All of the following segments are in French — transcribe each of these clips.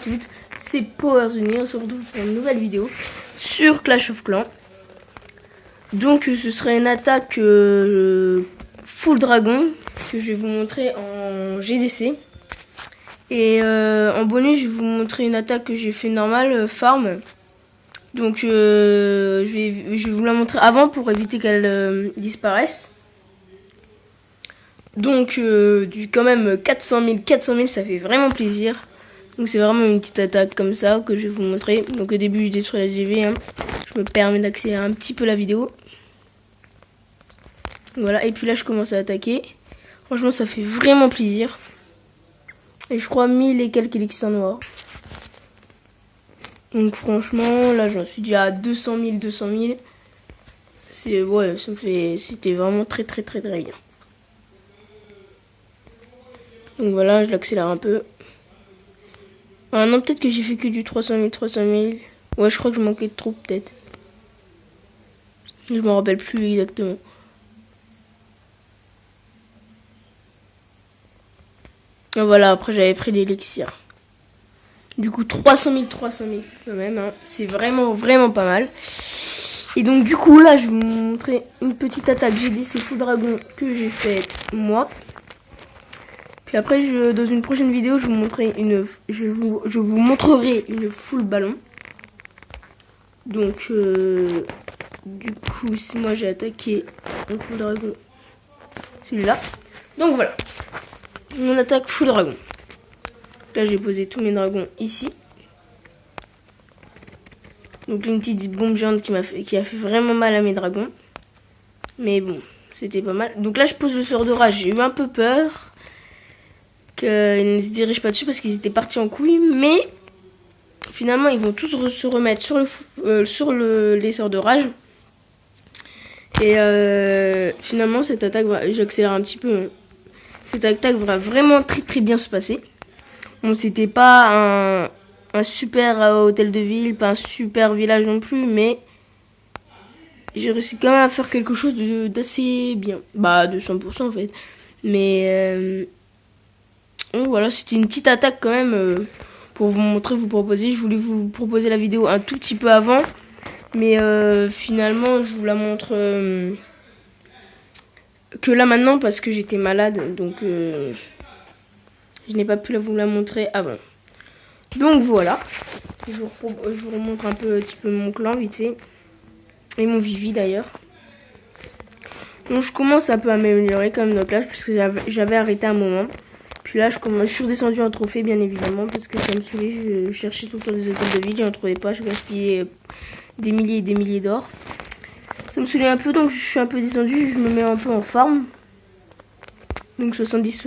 Toutes, c'est PowerZuni, on se retrouve pour une nouvelle vidéo sur Clash of Clans. Donc ce serait une attaque full dragon que je vais vous montrer en GDC. Et en bonus je vais vous montrer une attaque que j'ai fait normale, farm. Donc je vais vous la montrer avant pour éviter qu'elle disparaisse. Donc quand même 400 000, ça fait vraiment plaisir. Donc c'est vraiment une petite attaque comme ça que je vais vous montrer. Donc au début je détruis la GV, hein. Je me permets d'accélérer un petit peu la vidéo. Voilà, et puis là je commence à attaquer. Franchement ça fait vraiment plaisir. Et je crois 1000 et quelques élixirs noirs. Donc franchement là j'en suis déjà à 200 000. C'est ouais, c'était vraiment très bien. Donc voilà, je l'accélère un peu. Ah non, peut-être que j'ai fait que du 300 000. Ouais, je crois que je manquais de troupes, peut-être. Je m'en rappelle plus exactement. Et voilà, après j'avais pris l'élixir. Du coup, 300 000 quand même. Hein. C'est vraiment pas mal. Et donc du coup, là, je vais vous montrer une petite attaque GDC Full Dragon que j'ai faite moi. Puis après, dans une prochaine vidéo, je vous montrerai une full ballon. Donc, du coup, moi j'ai attaqué un full dragon, celui-là. Donc voilà, on attaque full dragon. Là, j'ai posé tous mes dragons ici. Donc une petite bombe géante qui a fait vraiment mal à mes dragons. Mais bon, c'était pas mal. Donc là, je pose le sort de rage. J'ai eu un peu peur qu'ils ne se dirigent pas dessus parce qu'ils étaient partis en couille. Mais finalement, ils vont tous se remettre sur les sorts de rage. Et finalement, cette attaque, j'accélère un petit peu. Cette attaque va vraiment très bien se passer. Bon, c'était pas un super hôtel de ville, pas un super village non plus, mais j'ai réussi quand même à faire quelque chose d'assez bien. Bah, de 100% en fait. Mais voilà, c'était une petite attaque quand même pour vous montrer, vous proposer. Je voulais vous proposer la vidéo un tout petit peu avant. Mais finalement, je vous la montre que là maintenant parce que j'étais malade. Donc, je n'ai pas pu vous la montrer avant. Donc voilà. Je vous remontre un petit peu mon clan vite fait. Et mon Vivi d'ailleurs. Donc je commence un peu à m'améliorer quand même dans Clash puisque j'avais arrêté un moment. Puis là je suis redescendu en trophée bien évidemment parce que ça me saoulait. Je cherchais tout le temps des hôtels de ville, j'en trouvais pas, je gaspillais des milliers d'or. Ça me saoulait un peu donc je suis un peu descendu, je me mets un peu en farm. Donc 70.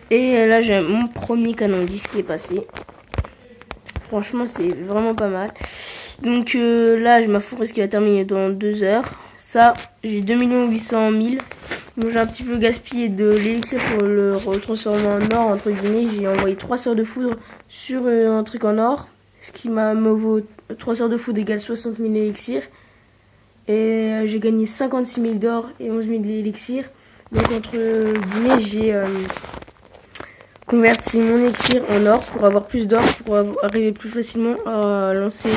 Et là j'ai mon premier canon 10 qui est passé. Franchement c'est vraiment pas mal. Donc là j'ai ma forêt qui va terminer dans 2 heures. Ça j'ai 2 800 000. Donc j'ai un petit peu gaspillé de l'élixir pour le retransformer en or entre guillemets. J'ai envoyé 3 sorts de foudre sur un truc en or. Ce qui me vaut 3 sorts de foudre égale 60 000 élixirs. Et j'ai gagné 56 000 d'or et 11 000 élixirs. Donc entre guillemets j'ai converti mon élixir en or pour avoir plus d'or, pour arriver plus facilement à lancer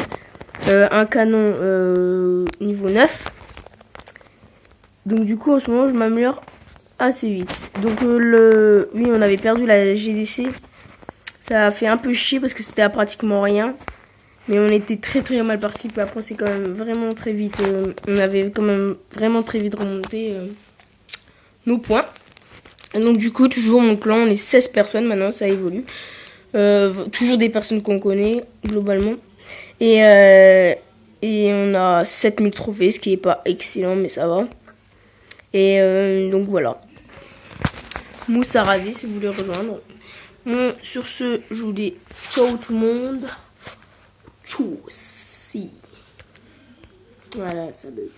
un canon niveau 9. Donc du coup en ce moment je m'améliore assez vite. Donc oui, on avait perdu la GDC. Ça a fait un peu chier parce que c'était à pratiquement rien. Mais on était très mal parti. Puis après c'est quand même vraiment très vite. On avait quand même vraiment très vite remonté nos points. Et donc du coup toujours mon clan, on est 16 personnes maintenant, ça évolue. Toujours des personnes qu'on connaît globalement. Et on a 7000 trophées, ce qui est pas excellent mais ça va. Et donc voilà. Moussa ravi si vous voulez rejoindre. Bon, sur ce, je vous dis ciao tout le monde. Ciao si. Voilà, ça bug.